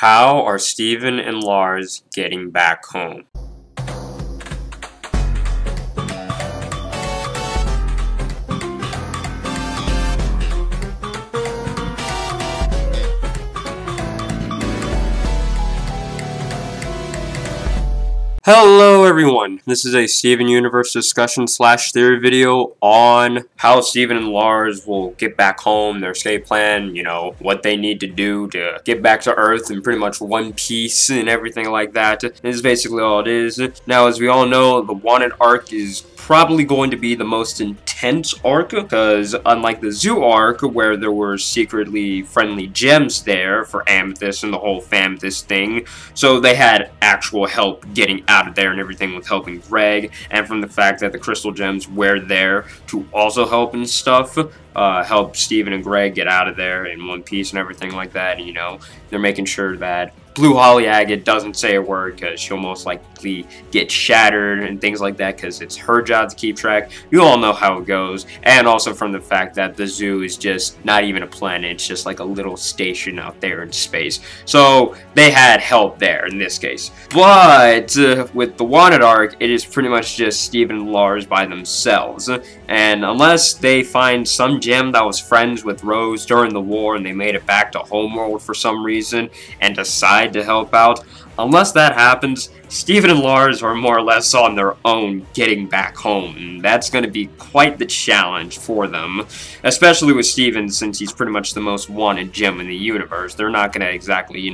How are Steven and Lars getting back home? Hello everyone, this is a Steven Universe discussion / theory video on how Steven and Lars will get back home, their escape plan, what they need to do to get back to Earth in pretty much one piece and everything like that. This is basically all it is. Now, as we all know, the Wanted arc is probably going to be the most intense arc, because unlike the Zoo arc, where there were secretly friendly gems there for Amethyst and the whole Famethyst thing, so they had actual help getting out of there and everything with helping Greg, and from the fact that the crystal gems were there to also help and stuff, help Steven and Greg get out of there in one piece and everything like that. They're making sure that Blue Holly Agate doesn't say a word, because she'll most likely get shattered and things like that, because it's her job to keep track. You all know how it goes. And also from the fact that the zoo is just not even a planet, it's just like a little station out there in space. So they had help there in this case. But with the Wanted arc, it is pretty much just Steven and Lars by themselves. And unless they find some gem that was friends with Rose during the war and they made it back to Homeworld for some reason and decide to help out, unless that happens, Steven and Lars are more or less on their own getting back home, and that's going to be quite the challenge for them, especially with Steven, since he's pretty much the most wanted gem in the universe. They're not going to exactly,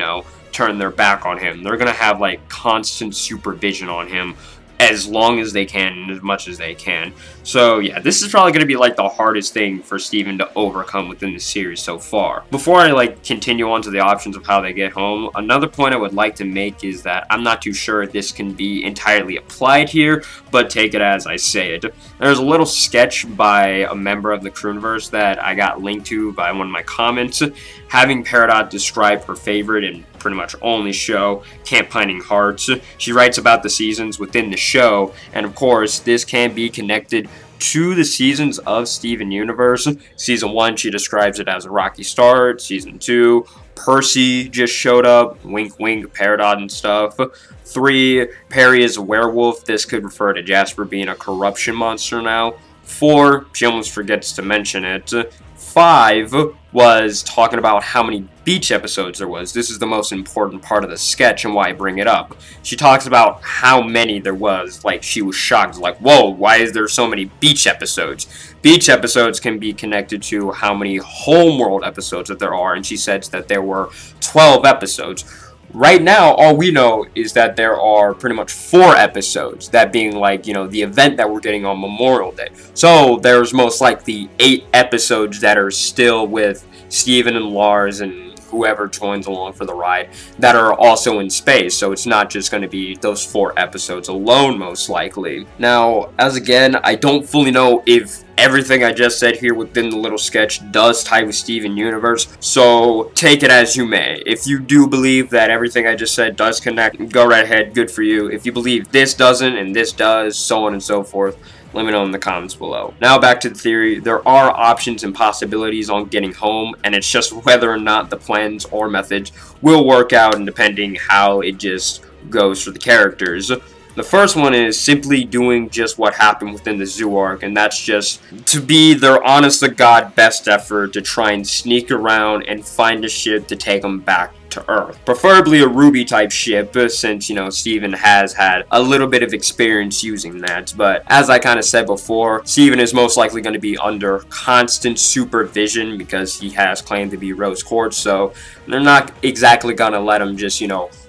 turn their back on him. They're going to have, constant supervision on him as long as they can and as much as they can. So yeah, this is probably going to be the hardest thing for Steven to overcome within the series so far. Before I continue on to the options of how they get home, another point I would like to make is that I'm not too sure if this can be entirely applied here, but take it as I say it. There's a little sketch by a member of the Croonverse that I got linked to by one of my comments, having Peridot describe her favorite and pretty much only show, Camp Pining Hearts. She writes about the seasons within the show, and of course this can be connected to the seasons of Steven Universe. Season 1, she describes it as a rocky start. Season 2, Percy just showed up, wink wink, Peridot and stuff. 3, Perry is a werewolf. This could refer to Jasper being a corruption monster now. 4, she almost forgets to mention it. 5 was talking about how many beach episodes there was. This is the most important part of the sketch and why I bring it up. She talks about how many there was. She was shocked. Whoa, why is there so many beach episodes? Beach episodes can be connected to how many Homeworld episodes that there are, and she says that there were 12 episodes. Right now, all we know is that there are pretty much 4 episodes, that being the event that we're getting on Memorial Day. So there's most likely 8 episodes that are still with Steven and Lars and whoever joins along for the ride that are also in space. So it's not just going to be those 4 episodes alone, most likely. Now, as again, I don't fully know if everything I just said here within the little sketch does tie with Steven Universe, so take it as you may. If you do believe that everything I just said does connect, go right ahead, good for you. If you believe this doesn't and this does, so on and so forth, let me know in the comments below. Now back to the theory. There are options and possibilities on getting home, and it's just whether or not the plans or methods will work out, and depending how it just goes for the characters. The first one is simply doing just what happened within the Zoo arc, and that's just to be their honest-to-God best effort to try and sneak around and find a ship to take them back to Earth. Preferably a Ruby type ship, since, Steven has had a little bit of experience using that. But as I kind of said before, Steven is most likely going to be under constant supervision because he has claimed to be Rose Quartz, so they're not exactly going to let him just,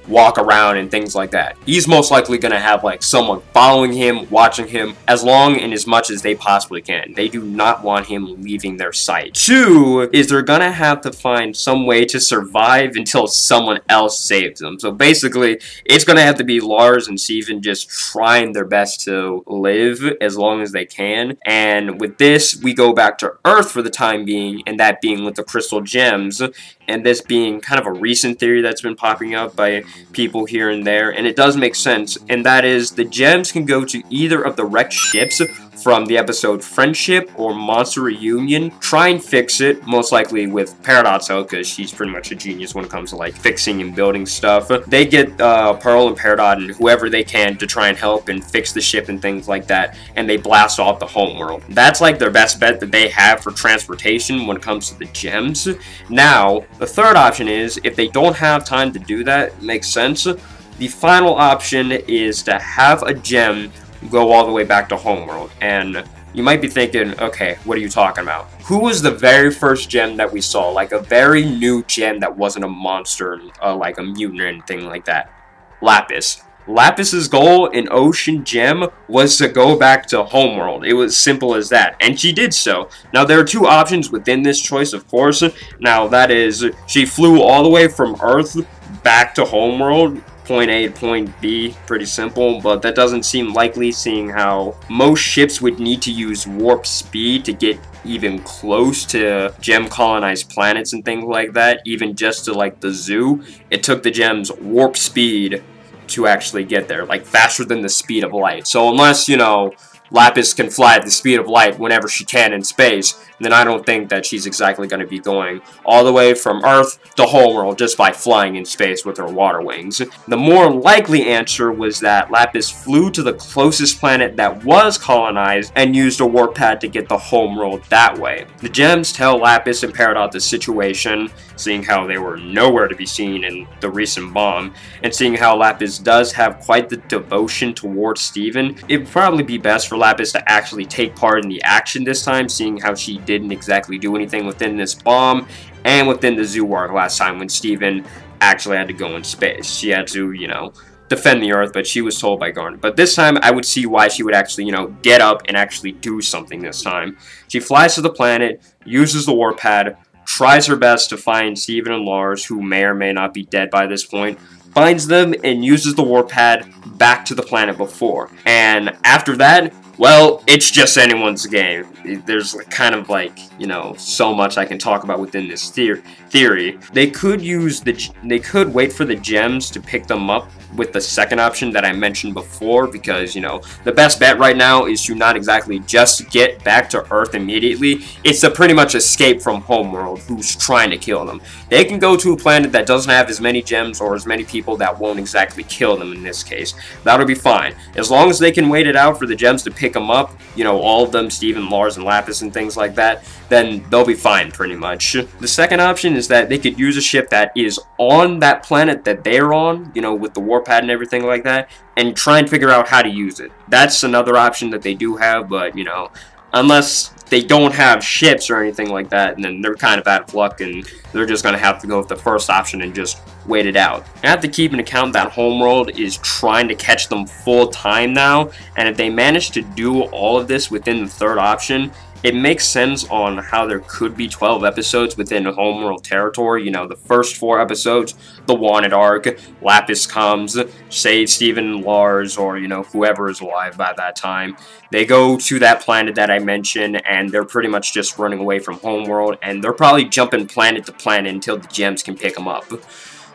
walk around and things like that. He's most likely going to have someone following him, watching him, as long and as much as they possibly can. They do not want him leaving their sight. 2 is they're going to have to find some way to survive until someone else saves them. So basically, it's going to have to be Lars and Steven just trying their best to live as long as they can. And with this, we go back to Earth for the time being, and that being with the crystal gems. and this being kind of a recent theory that's been popping up by people here and there, and it does make sense, and that is the gems can go to either of the wrecked ships from the episode Friendship or Monster Reunion. Try and fix it, most likely with Peridot's help, because she's pretty much a genius when it comes to like fixing and building stuff. They get Pearl and Peridot and whoever they can to try and help and fix the ship and things like that, and they blast off the homeworld. That's like their best bet that they have for transportation when it comes to the gems. Now, the third option is, if they don't have time to do that, it makes sense. The final option is to have a gem go all the way back to homeworld. And you might be thinking, okay, what are you talking about? Who was the very first gem that we saw? Like a very new gem that wasn't a monster, like a mutant or anything like that. Lapis. Lapis's goal in Ocean Gem was to go back to homeworld. It was simple as that, and she did so. Now, there are two options within this choice, of course. Now, that is, she flew all the way from Earth back to homeworld, point A to point B, pretty simple, but that doesn't seem likely, seeing how most ships would need to use warp speed to get even close to gem colonized planets and things like that. Even just to like the zoo, it took the gem's warp speed to actually get there, like faster than the speed of light. So unless, you know, Lapis can fly at the speed of light whenever she can in space, then I don't think that she's exactly going to be going all the way from Earth to homeworld just by flying in space with her water wings. The more likely answer was that Lapis flew to the closest planet that was colonized and used a warp pad to get the homeworld that way. The gems tell Lapis and Peridot the situation, seeing how they were nowhere to be seen in the recent bomb, and seeing how Lapis does have quite the devotion towards Steven. It would probably be best for Lapis to actually take part in the action this time, seeing how she didn't exactly do anything within this bomb and within the zoo arc last time when Steven actually had to go in space. She had to, you know, defend the Earth, but she was told by Garnet. But this time, I would see why she would actually, you know, get up and actually do something this time. She flies to the planet, uses the warp pad, tries her best to find Steven and Lars, who may or may not be dead by this point, finds them, and uses the warp pad back to the planet before. And after that, well, it's just anyone's game. There's kind of like, you know, so much I can talk about within this theory. They could wait for the gems to pick them up with the second option that I mentioned before, because, you know, the best bet right now is to not exactly just get back to Earth immediately. It's to pretty much escape from homeworld, who's trying to kill them. They can go to a planet that doesn't have as many gems or as many people that won't exactly kill them in this case. That'll be fine. As long as they can wait it out for the gems to pick them up, you know, all of them, Steven, Lars, and Lapis and things like that, then they'll be fine pretty much. The second option is that they could use a ship that is on that planet that they're on, you know, with the warp pad and everything like that, and try and figure out how to use it. That's another option that they do have, but, you know, unless they don't have ships or anything like that, and then they're kind of out of luck, and they're just going to have to go with the first option and just wait it out. You have to keep in account that homeworld is trying to catch them full time now, and if they manage to do all of this within the third option, it makes sense on how there could be 12 episodes within homeworld territory. You know, the first 4 episodes, the Wanted arc, Lapis comes, saves Steven and Lars, or, you know, whoever is alive by that time. They go to that planet that I mentioned, and they're pretty much just running away from homeworld, and they're probably jumping planet to planet until the gems can pick them up.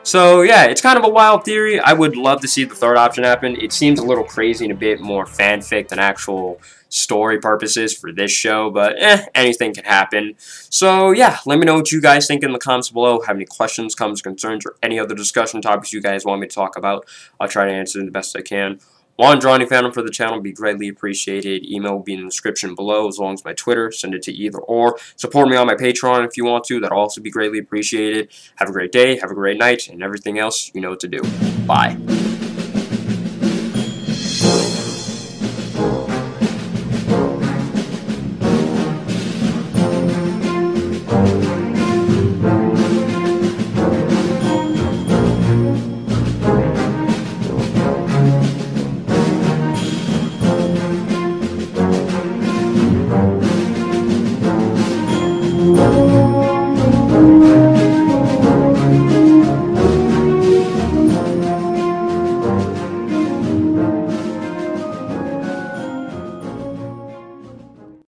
So, yeah, it's kind of a wild theory. I would love to see the third option happen. It seems a little crazy and a bit more fanfic than actual story purposes for this show, but anything can happen. So, yeah, let me know what you guys think in the comments below. Have any questions, comments, concerns, or any other discussion topics you guys want me to talk about. I'll try to answer them the best I can. Want to draw any fandom for the channel, be greatly appreciated. Email will be in the description below, as long as my Twitter. Send it to either or. Support me on my Patreon if you want to. That'll also be greatly appreciated. Have a great day, have a great night, and everything else you know what to do. Bye.